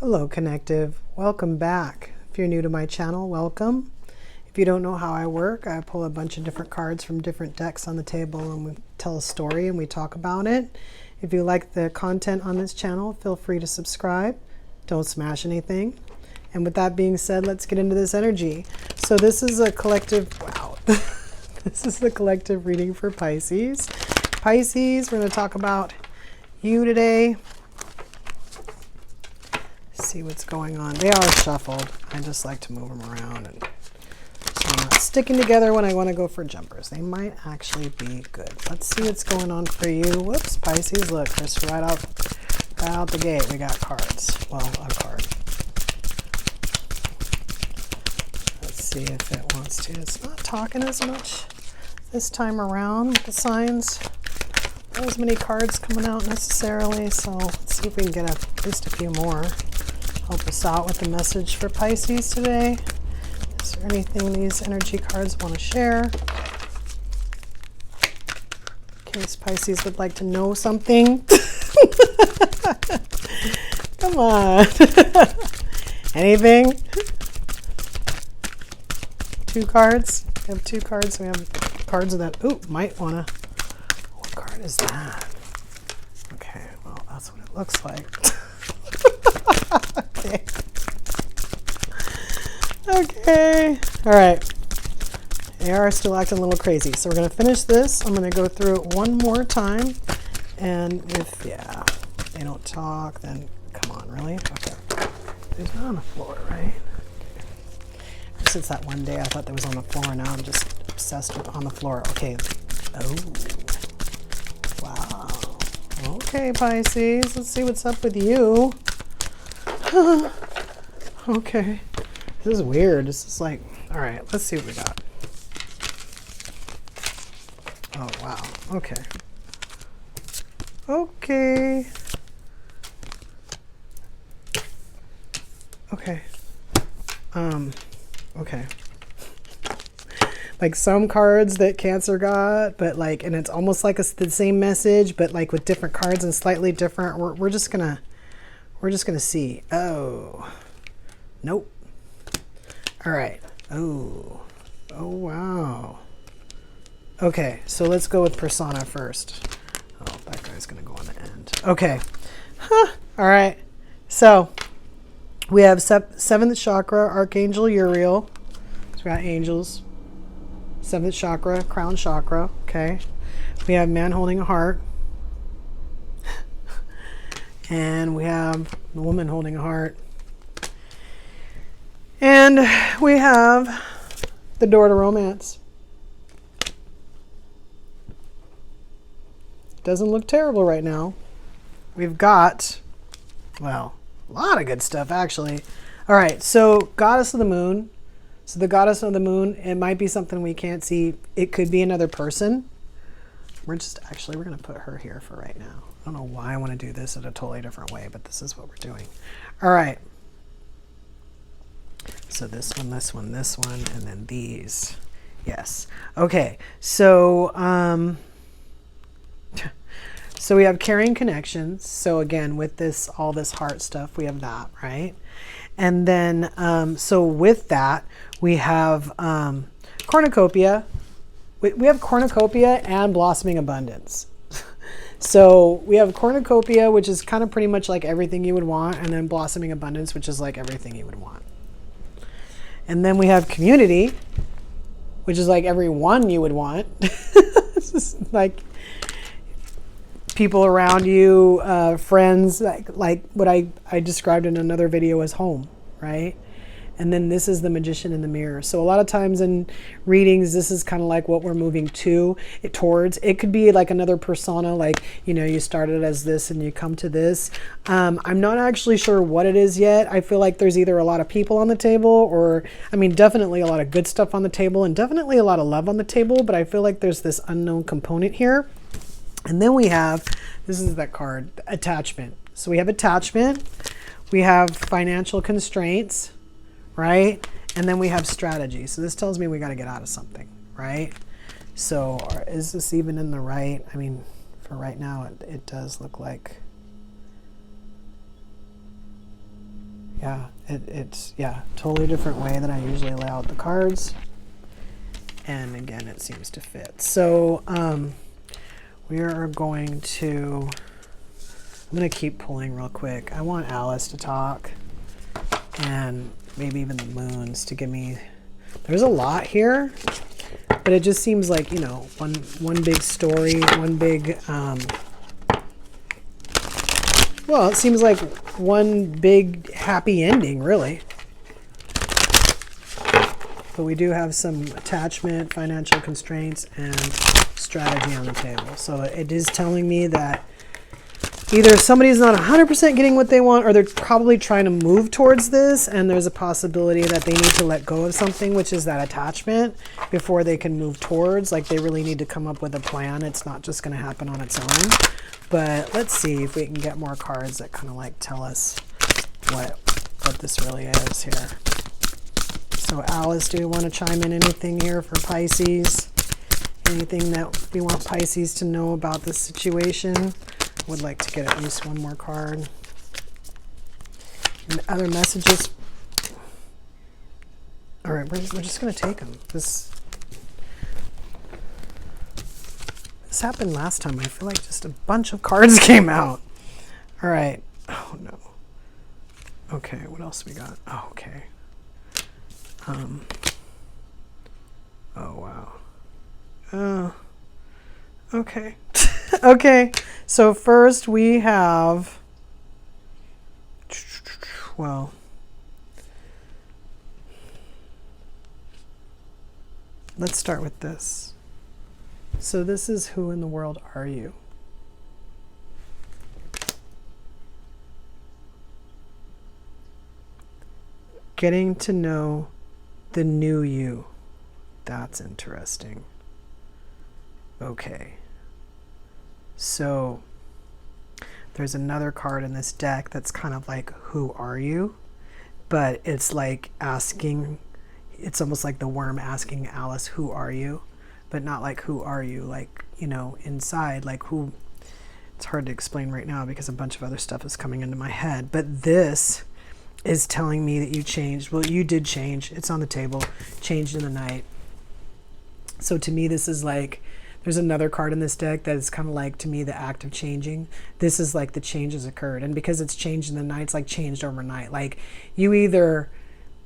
Hello, Connective. Welcome back. If you're new to my channel, welcome. If you don't know how I work, I pull a bunch of different cards from different decks on the table and we tell a story and we talk about it. If you like the content on this channel, feel free to subscribe. Don't smash anything. And with that being said, let's get into this energy. So this is a collective, wow. This is the collective reading for Pisces. Pisces, we're going to talk about you today. See what's going on. They are shuffled. I just like to move them around, and so I'm not sticking together when I want to go for jumpers. They might actually be good. Let's see what's going on for you. Whoops, Pisces. Look, just right out the gate, we got cards. Well, a card. Let's see if it wants to. It's not talking as much this time around. The signs. Not as many cards coming out necessarily. So let's see if we can get at least a few more. Help us out with the message for Pisces today. Is there anything these energy cards want to share? In case Pisces would like to know something. Come on. Anything? Two cards? We have two cards. We have cards that, might want to. What card is that? Okay, well, that's what it looks like. Okay. Okay. All right. They are still acting a little crazy. So we're going to finish this. I'm going to go through it one more time. And if, they don't talk, then come on, really? Okay. There's not on the floor, right? Since that one day I thought there was on the floor, now I'm just obsessed with on the floor. Okay. Oh. Wow. Okay, Pisces. Let's see what's up with you. Okay. This is weird. This is like, all right, let's see what we got. Oh, wow. Okay. Okay. Okay. Okay. Like some cards that Cancer got, but like, and it's almost like the same message, but like with different cards and slightly different. We're just gonna see. Oh, nope. All right. Oh, wow. Okay, so let's go with persona first. Oh, that guy's gonna go on the end. Okay. All right. So we have seventh chakra, Archangel Uriel. So we got angels. Seventh chakra, crown chakra. Okay. We have man holding a heart. And we have the woman holding a heart. And we have the door to romance. Doesn't look terrible right now. We've got, well, a lot of good stuff, actually. All right, so goddess of the moon. So the goddess of the moon, it might be something we can't see. It could be another person. We're going to put her here for right now. I don't know why I want to do this in a totally different way, but this is what we're doing. All right. So this one, and then these. Yes. Okay. So, so we have carrying connections. So again, with this, all this heart stuff, we have that, right? And then, so with that, we have cornucopia. We have cornucopia and blossoming abundance. So we have cornucopia, which is kind of pretty much like everything you would want, and then blossoming abundance, which is like everything you would want. And then we have community, which is like everyone you would want. It's just like people around you, friends, like what I described in another video as home, right? And then this is the magician in the mirror. So a lot of times in readings, this is kind of like what we're moving towards. It could be like another persona, like, you started as this and you come to this. I'm not actually sure what it is yet. I feel like there's either a lot of people on the table or, definitely a lot of good stuff on the table and definitely a lot of love on the table. But I feel like there's this unknown component here. And then we have, this is that card, attachment. So we have attachment. We have financial constraints. Right? And then we have strategy. So this tells me we got to get out of something, right? So is this even in the right? For right now, it does look like Yeah, it's totally different way than I usually lay out the cards. And again, it seems to fit. So we are going to, I'm going to keep pulling real quick. I want Alice to talk, and maybe even the moons to give me, there's a lot here, but it just seems like, you know, one big story, one big, well, it seems like one big happy ending, really. But we do have some attachment, financial constraints, and strategy on the table. So it is telling me that either somebody's not 100% getting what they want, or they're probably trying to move towards this, and there's a possibility that they need to let go of something, which is that attachment, before they can move towards. Like, they really need to come up with a plan. It's not just going to happen on its own. But let's see if we can get more cards that kind of like tell us what this really is here. So Alice, do you want to chime in anything here for Pisces? Anything that we want Pisces to know about this situation? Would like to get at least one more card. And other messages. All right, we're just going to take them. This happened last time. I feel like just a bunch of cards came out. All right. Oh, no. Okay, what else we got? Oh, okay. Oh, wow. Okay. Okay. So first we have, well, let's start with this. So this is, who in the world are you? Getting to know the new you. That's interesting. Okay. So there's another card in this deck that's kind of like, who are you? But it's like asking, it's almost like the worm asking Alice, who are you? But not like, who are you? Like, you know, inside, like who, it's hard to explain right now because a bunch of other stuff is coming into my head. But this is telling me that you changed. Well, you did change. It's on the table. Changed in the night. So to me, this is like, there's another card in this deck that is kind of like, to me, the act of changing. This is like the change has occurred. And because it's changed in the night, it's like changed overnight. Like, you either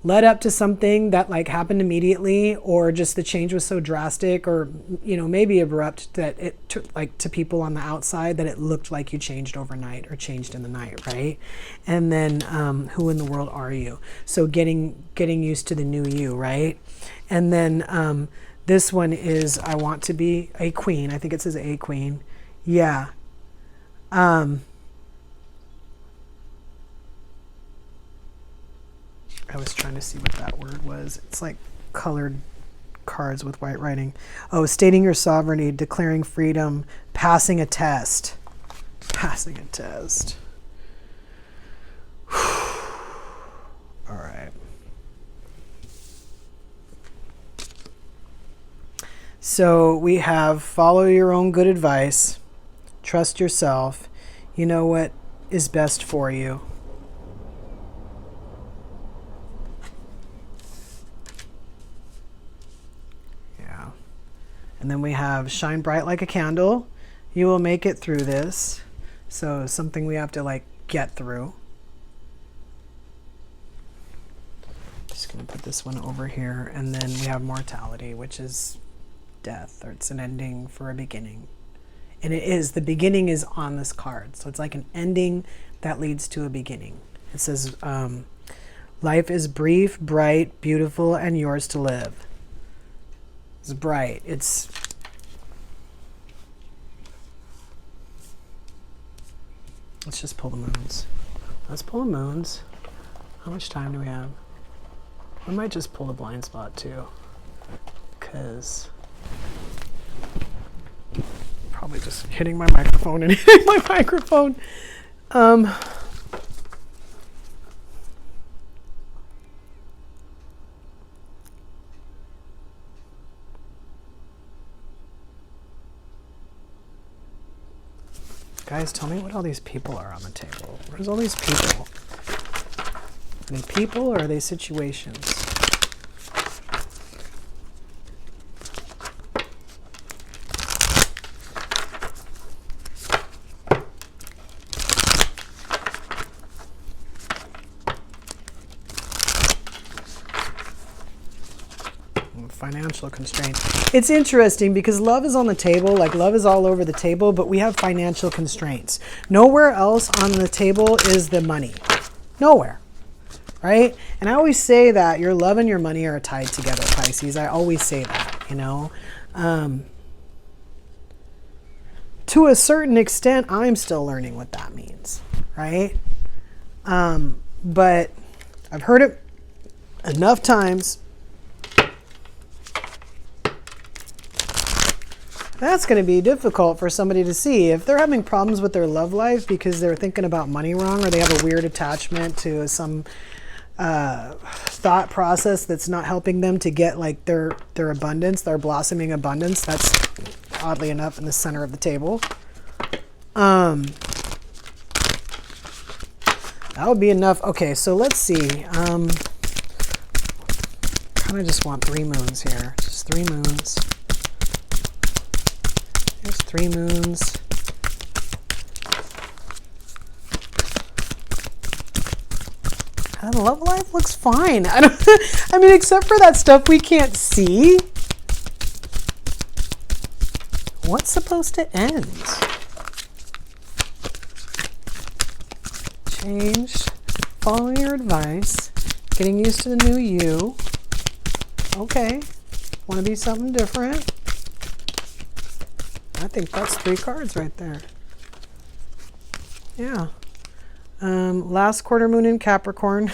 led up to something that like happened immediately, or just the change was so drastic, or, you know, maybe abrupt, that it took, like, to people on the outside, that it looked like you changed overnight or changed in the night, right? And then who in the world are you? So getting used to the new you, right? And then this one is, I want to be a queen. I think it says a queen. Yeah. I was trying to see what that word was. It's like colored cards with white writing. Oh, stating your sovereignty, declaring freedom, passing a test. Passing a test. All right. So we have, follow your own good advice, trust yourself, you know what is best for you. Yeah. And then we have, shine bright like a candle, you will make it through this. So something we have to like get through. Just gonna put this one over here, and then we have mortality, which is death, or it's an ending for a beginning. And it is, the beginning is on this card, so it's like an ending that leads to a beginning. It says life is brief, bright, beautiful, and yours to live. It's bright. It's let's just pull the moons. Let's pull the moons. How much time do we have? We might just pull the blind spot too, because probably just hitting my microphone and hitting my microphone. Guys, tell me what all these people are on the table. Where's all these people? Are they people or are they situations? Financial constraints. It's interesting because love is on the table, like love is all over the table, but we have financial constraints. Nowhere else on the table is the money. Nowhere. Right? And I always say that your love and your money are tied together, Pisces. I always say that, you know. To a certain extent, I'm still learning what that means, right? But I've heard it enough times. That's going to be difficult for somebody to see. If they're having problems with their love life because they're thinking about money wrong, or they have a weird attachment to some thought process that's not helping them to get like their abundance, their blossoming abundance, that's oddly enough in the center of the table. That would be enough. Okay, so let's see. Kind of just want 3 moons here. Just 3 moons. There's 3 moons. And love life looks fine. I mean, except for that stuff we can't see. What's supposed to end? Change. Following your advice. Getting used to the new you. Okay. Want to be something different? I think that's 3 cards right there. Yeah. Last quarter moon in Capricorn.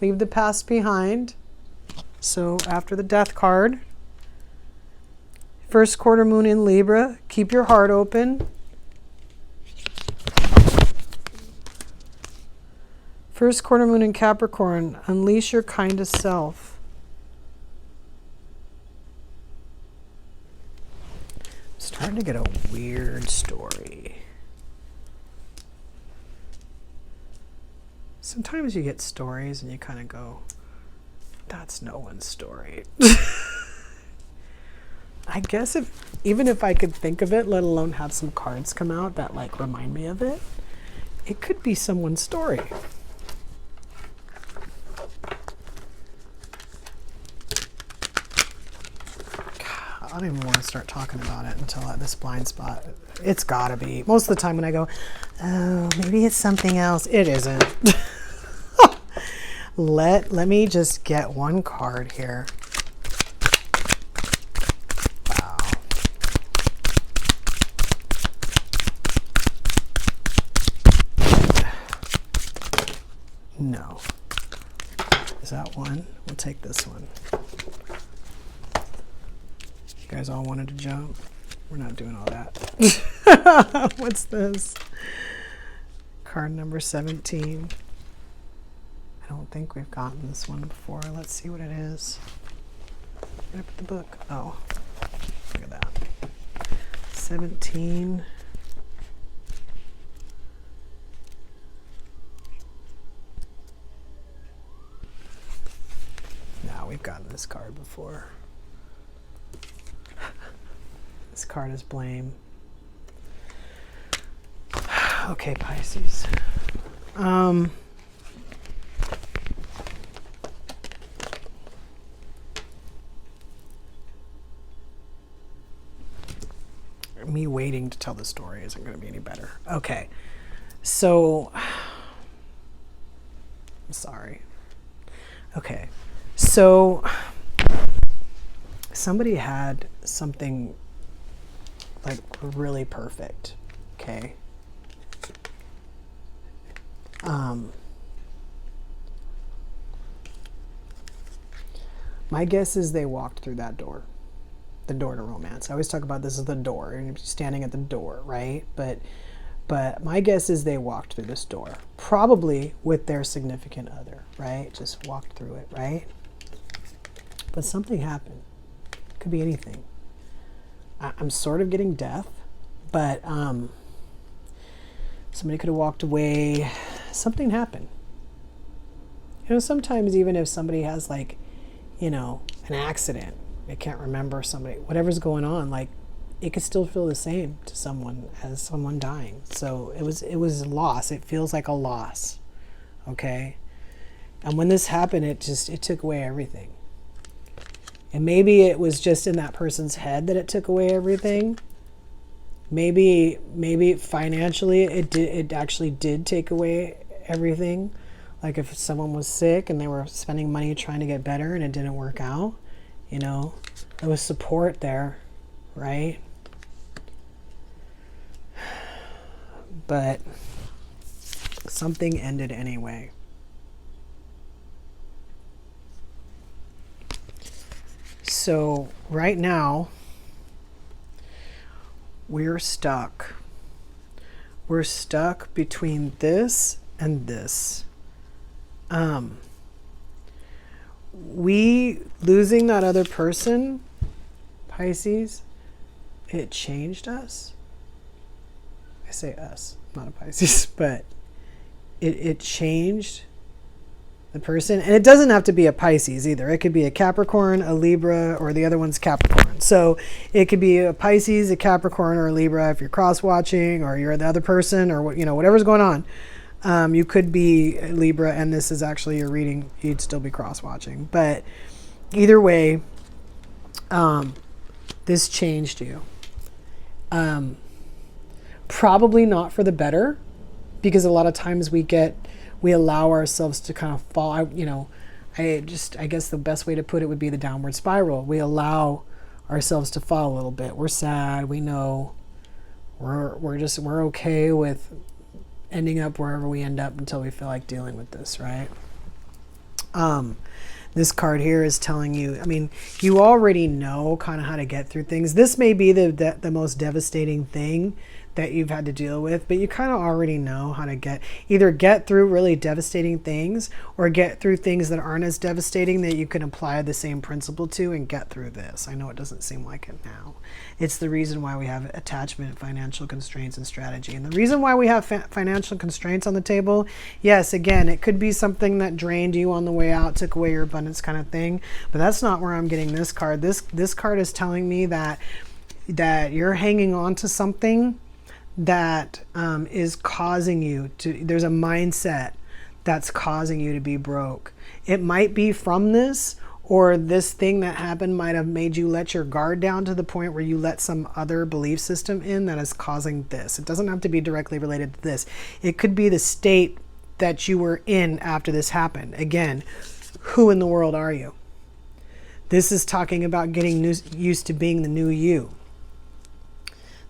Leave the past behind. So after the death card. First quarter moon in Libra. Keep your heart open. First quarter moon in Capricorn. Unleash your kindest self. Starting to get a weird story. Sometimes you get stories and you kind of go, that's no one's story. I guess even if I could think of it, let alone have some cards come out that like remind me of it, it could be someone's story. I don't even want to start talking about it until at this blind spot. It's gotta be. Most of the time when I go, oh, maybe it's something else. It isn't. Let me just get one card here. Wow. No. Is that one? We'll take this one. You guys all wanted to jump? We're not doing all that. What's this? Card number 17. I don't think we've gotten this one before. Let's see what it is. Where did I put the book? Oh, look at that. 17. No, we've gotten this card before. This card is blame. Okay, Pisces. Me waiting to tell the story isn't going to be any better. Okay, so I'm sorry. Okay, so somebody had something like really perfect. Okay. My guess is they walked through that door. The door to romance. I always talk about this as the door, and you're standing at the door, right? But my guess is they walked through this door, probably with their significant other, right? Just walked through it, right? But something happened. Could be anything. I'm sort of getting death, but somebody could have walked away. Something happened. You know, sometimes even if somebody has like, you know, an accident, they can't remember somebody, whatever's going on, like it could still feel the same to someone as someone dying. So it was a loss. It feels like a loss. Okay. And when this happened, it took away everything. And maybe it was just in that person's head that it took away everything. Maybe financially it actually did take away everything. Like if someone was sick and they were spending money trying to get better and it didn't work out, you know, there was support there, right? But something ended anyway. So right now, we're stuck. We're stuck between this and this. We losing that other person, Pisces, it changed us. I say us, not a Pisces, but it changed the person. And it doesn't have to be a Pisces either. It could be a Capricorn, a Libra, or the other one's Capricorn. So it could be a Pisces, a Capricorn, or a Libra if you're cross-watching, or you're the other person, or you know, whatever's going on. You could be a Libra and this is actually your reading. You'd still be cross-watching. But either way, this changed you. Probably not for the better, because a lot of times we allow ourselves to kind of fall. You know, I guess the best way to put it would be the downward spiral. We allow ourselves to fall a little bit. We're sad. We know we're okay with ending up wherever we end up until we feel like dealing with this, right? This card here is telling you, I mean, you already know kind of how to get through things. This may be the most devastating thing that you've had to deal with, but you kind of already know how to either get through really devastating things or get through things that aren't as devastating that you can apply the same principle to and get through this. I know it doesn't seem like it now. It's the reason why we have attachment, financial constraints, and strategy. And the reason why we have financial constraints on the table, yes, again, it could be something that drained you on the way out, took away your abundance kind of thing, but that's not where I'm getting this card. This card is telling me that you're hanging on to something that is causing you to, there's a mindset that's causing you to be broke. It might be from this, or this thing that happened might have made you let your guard down to the point where you let some other belief system in that is causing this. It doesn't have to be directly related to this. It could be the state that you were in after this happened. Again, who in the world are you? This is talking about getting used to being the new you.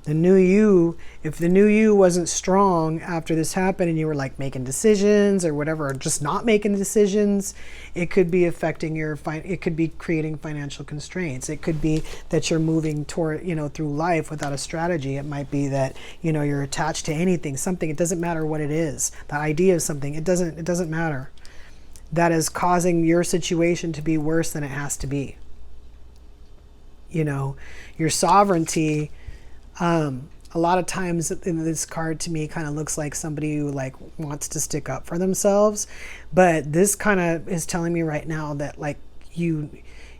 The new you, if the new you wasn't strong after this happened and you were like making decisions or whatever, or just not making decisions, it could be affecting it could be creating financial constraints. It could be that you're moving toward, you know, through life without a strategy. It might be that, you know, you're attached to anything, something, it doesn't matter what it is. The idea of something, it doesn't matter. That is causing your situation to be worse than it has to be. You know, your sovereignty, a lot of times in this card to me kind of looks like somebody who like wants to stick up for themselves, but this kind of is telling me right now that like you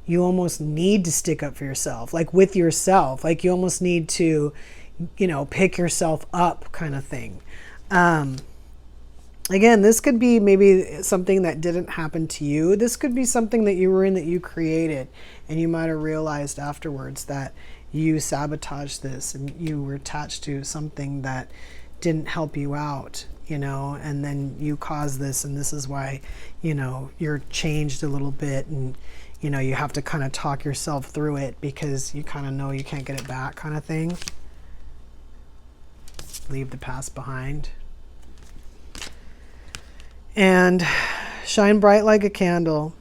almost need to stick up for yourself, like with yourself, like you almost need to, you know, pick yourself up kind of thing. Again, this could be maybe something that didn't happen to you. This could be something that you were in that you created, and you might have realized afterwards that you sabotaged this and you were attached to something that didn't help you out, you know, and then you caused this, and this is why, you know, you're changed a little bit, and, you know, you have to kind of talk yourself through it because you kind of know you can't get it back kind of thing. Leave the past behind. And shine bright like a candle.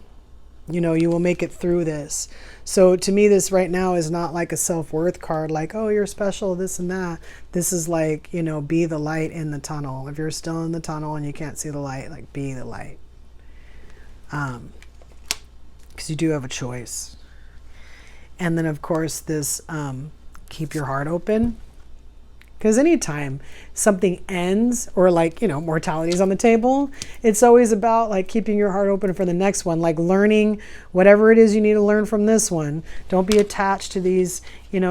You know, you will make it through this. So to me, this right now is not like a self-worth card, like, oh, you're special, this and that. This is like, you know, be the light in the tunnel. If you're still in the tunnel and you can't see the light, like, be the light. Because you do have a choice. And then, of course, this keep your heart open. Because anytime something ends, or like, mortality is on the table, it's always about like keeping your heart open for the next one, like learning whatever it is you need to learn from this one. Don't be attached to these,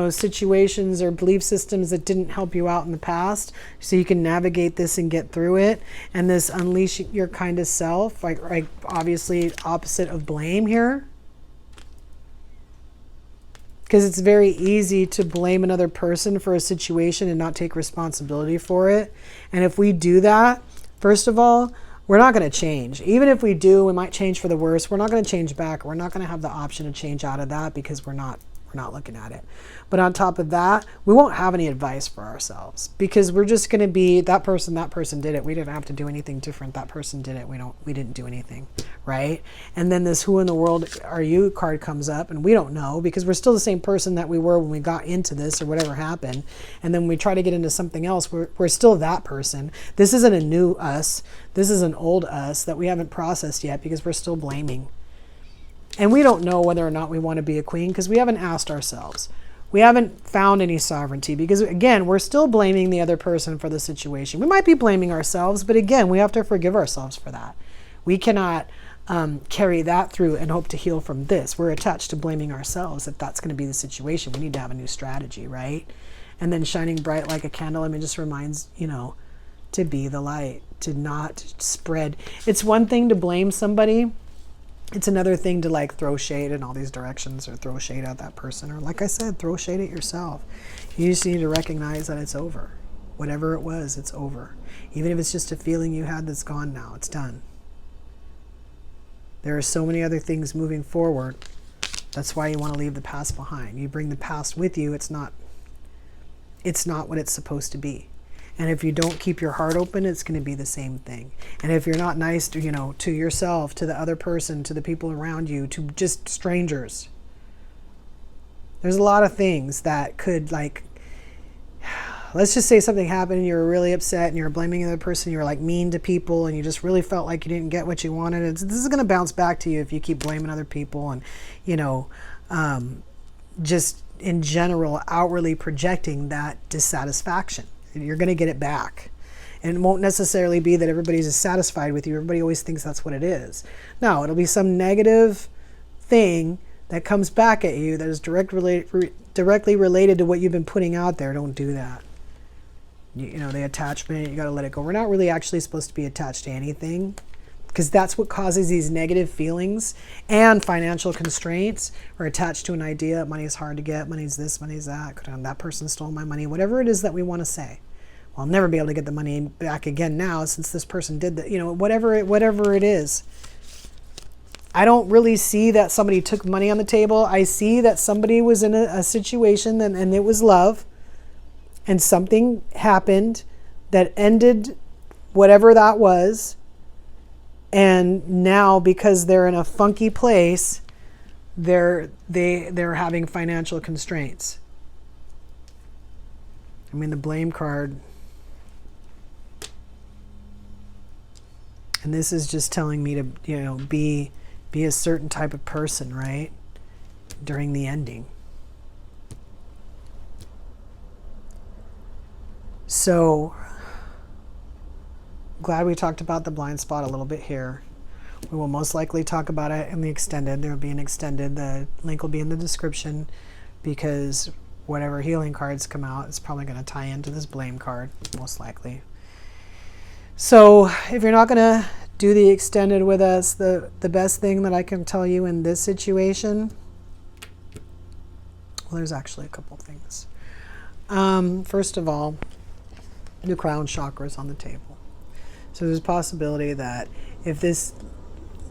situations or belief systems that didn't help you out in the past, so you can navigate this and get through it. And this unleash your kind of self, like obviously opposite of blame here. Because it's very easy to blame another person for a situation and not take responsibility for it. And if we do that, first of all, we're not going to change. Even if we do, we might change for the worse. We're not going to change back. We're not going to have the option to change out of that because we're not looking at it. But on top of that, we won't have any advice for ourselves, because we're just going to be that person did it. We didn't have to do anything different. That person did it. We didn't do anything, right? And then this who in the world are you card comes up, and we don't know, because we're still the same person that we were when we got into this or whatever happened. And then we try to get into something else. We're still that person. This isn't a new us. This is an old us that we haven't processed yet, because we're still blaming. And we don't know whether or not we want to be a queen, because we haven't asked ourselves. We haven't found any sovereignty, because again, we're still blaming the other person for the situation. We might be blaming ourselves, but again, we have to forgive ourselves for that. We cannot carry that through and hope to heal from this. We're attached to blaming ourselves if that's going to be the situation. We need to have a new strategy, right? And then shining bright like a candle, it just reminds, to be the light, to not spread. It's one thing to blame somebody. It's another thing to like throw shade in all these directions, or throw shade at that person, or like I said, throw shade at yourself. You just need to recognize that it's over. Whatever it was, it's over. Even if it's just a feeling you had that's gone now, it's done. There are so many other things moving forward. That's why you want to leave the past behind. You bring the past with you, it's not what it's supposed to be. And if you don't keep your heart open, it's going to be the same thing. And if you're not nice to, to yourself, to the other person, to the people around you, to just strangers, there's a lot of things that could, like, let's just say something happened and you were really upset and you were blaming the other person, you were like mean to people, and you just really felt like you didn't get what you wanted. This is going to bounce back to you if you keep blaming other people and, just in general, outwardly projecting that dissatisfaction. You're going to get it back. And it won't necessarily be that everybody's dissatisfied with you. Everybody always thinks that's what it is. No, it'll be some negative thing that comes back at you that is directly related to what you've been putting out there. Don't do that. The attachment, you got to let it go. We're not really actually supposed to be attached to anything, because that's what causes these negative feelings and financial constraints. We're attached to an idea. Money is hard to get. Money's this, money's that. That person stole my money. Whatever it is that we want to say. I'll never be able to get the money back again now since this person did that. Whatever it is. I don't really see that somebody took money on the table. I see that somebody was in a situation and it was love. And something happened that ended whatever that was. And now, because they're in a funky place, they're having financial constraints. The blame card. And this is just telling me to, be a certain type of person, right? During the ending. So, glad we talked about the blind spot a little bit here. We will most likely talk about it in the extended. There will be an extended. The link will be in the description, because whatever healing cards come out, it's probably going to tie into this blame card, most likely. So if you're not going to do the extended with us, the best thing that I can tell you in this situation, well, there's actually a couple things. First of all, the crown chakra is on the table. So there's a possibility that if this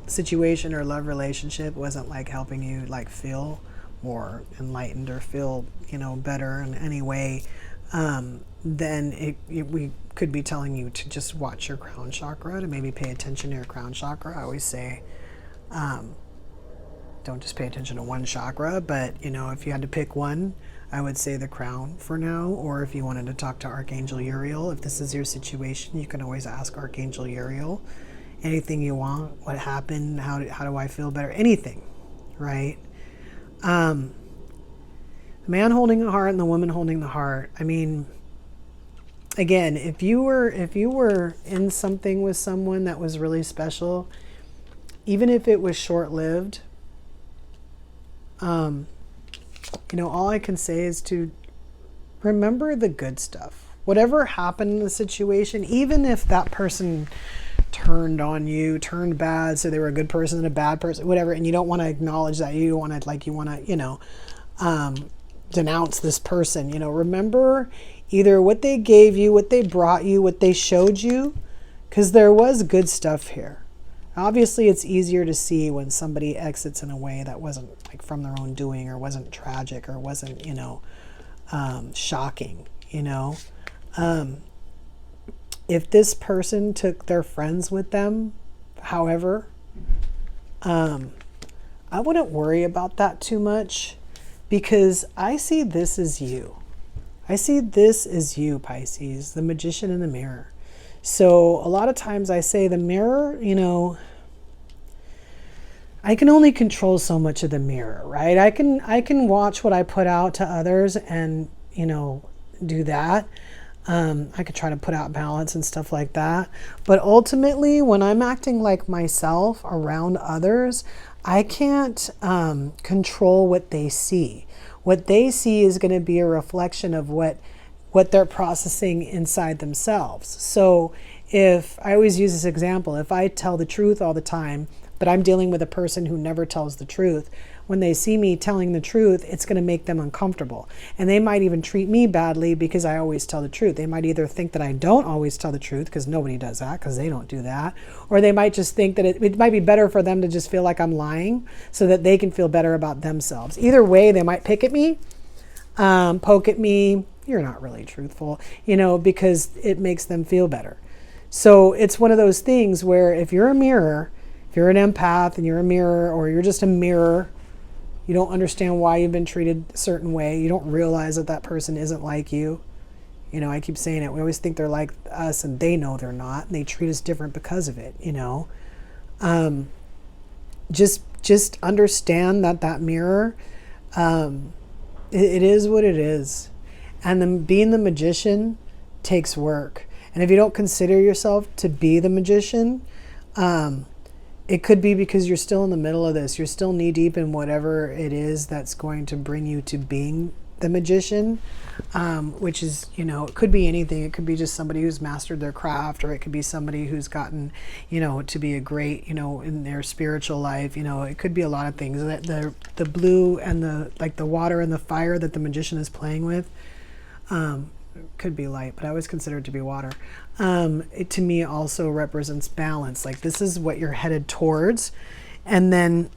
situation or love relationship wasn't like helping you like feel more enlightened or feel, better in any way, then we could be telling you to just watch your crown chakra, to maybe pay attention to your crown chakra. I always say, don't just pay attention to one chakra, but if you had to pick one, I would say the crown for now. Or if you wanted to talk to Archangel Uriel, if this is your situation, you can always ask Archangel Uriel anything you want. What happened? How do I feel better? Anything, right? The man holding the heart and the woman holding the heart. again, if you were in something with someone that was really special, even if it was short-lived, all I can say is to remember the good stuff. Whatever happened in the situation, even if that person turned on you, turned bad, so they were a good person and a bad person, whatever, and you don't want to acknowledge that, you want to denounce this person, remember either what they gave you, what they brought you, what they showed you, because there was good stuff here. Obviously, it's easier to see when somebody exits in a way that wasn't like from their own doing, or wasn't tragic, or wasn't, shocking, if this person took their friends with them, however, I wouldn't worry about that too much, because I see this as you. I see this as you, Pisces, the magician in the mirror. So a lot of times I say the mirror, I can only control so much of the mirror, right? I can watch what I put out to others and, do that. I could try to put out balance and stuff like that. But ultimately, when I'm acting like myself around others, I can't control what they see. What they see is going to be a reflection of what they're processing inside themselves. So if I always use this example, if I tell the truth all the time, but I'm dealing with a person who never tells the truth, when they see me telling the truth, it's going to make them uncomfortable. And they might even treat me badly because I always tell the truth. They might either think that I don't always tell the truth, because nobody does that, because they don't do that. Or they might just think that it might be better for them to just feel like I'm lying so that they can feel better about themselves. Either way, they might pick at me, poke at me. You're not really truthful, because it makes them feel better. So it's one of those things where if you're a mirror, if you're an empath and you're a mirror, or you're just a mirror, you don't understand why you've been treated a certain way. You don't realize that that person isn't like you. I keep saying it. We always think they're like us, and they know they're not. And they treat us different because of it, Just understand that mirror, it is what it is. And then being the magician takes work. And if you don't consider yourself to be the magician, it could be because you're still in the middle of this. You're still knee deep in whatever it is that's going to bring you to being the magician, which is, it could be anything. It could be just somebody who's mastered their craft, or it could be somebody who's gotten, to be a great, in their spiritual life. It could be a lot of things. The blue and the water and the fire that the magician is playing with, could be light, but I always consider it to be water. It to me also represents balance. Like, this is what you're headed towards. And then,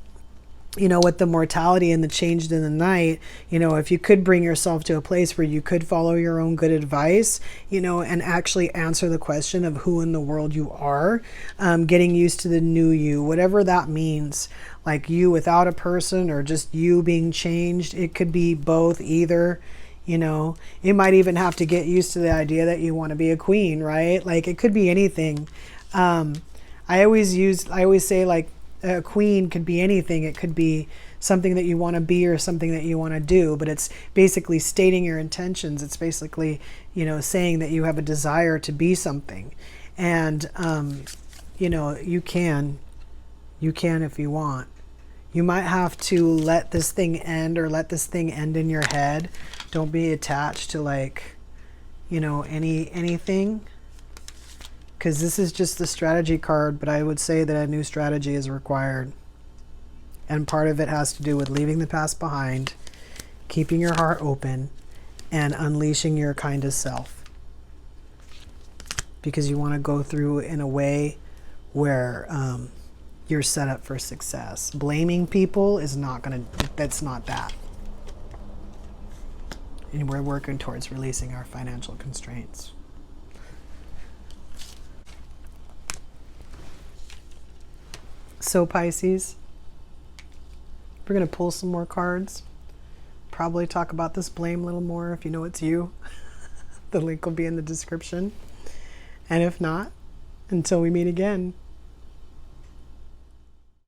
with the mortality and the changed in the night, if you could bring yourself to a place where you could follow your own good advice, and actually answer the question of who in the world you are, getting used to the new you, whatever that means, like you without a person, or just you being changed. It could be both, either. You might even have to get used to the idea that you want to be a queen, right? Like, it could be anything. I always say, like, a queen could be anything. It could be something that you want to be, or something that you want to do, but it's basically stating your intentions. It's basically, saying that you have a desire to be something. And, you can if you want. You might have to let this thing end, or let this thing end in your head. Don't be attached to, like, anything, because this is just the strategy card, but I would say that a new strategy is required. And part of it has to do with leaving the past behind, keeping your heart open, and unleashing your kindest self. Because you want to go through in a way where you're set up for success. Blaming people is not that's not that. And we're working towards releasing our financial constraints. So, Pisces, we're going to pull some more cards. Probably talk about this blame a little more if you know it's you. The link will be in the description. And if not, until we meet again.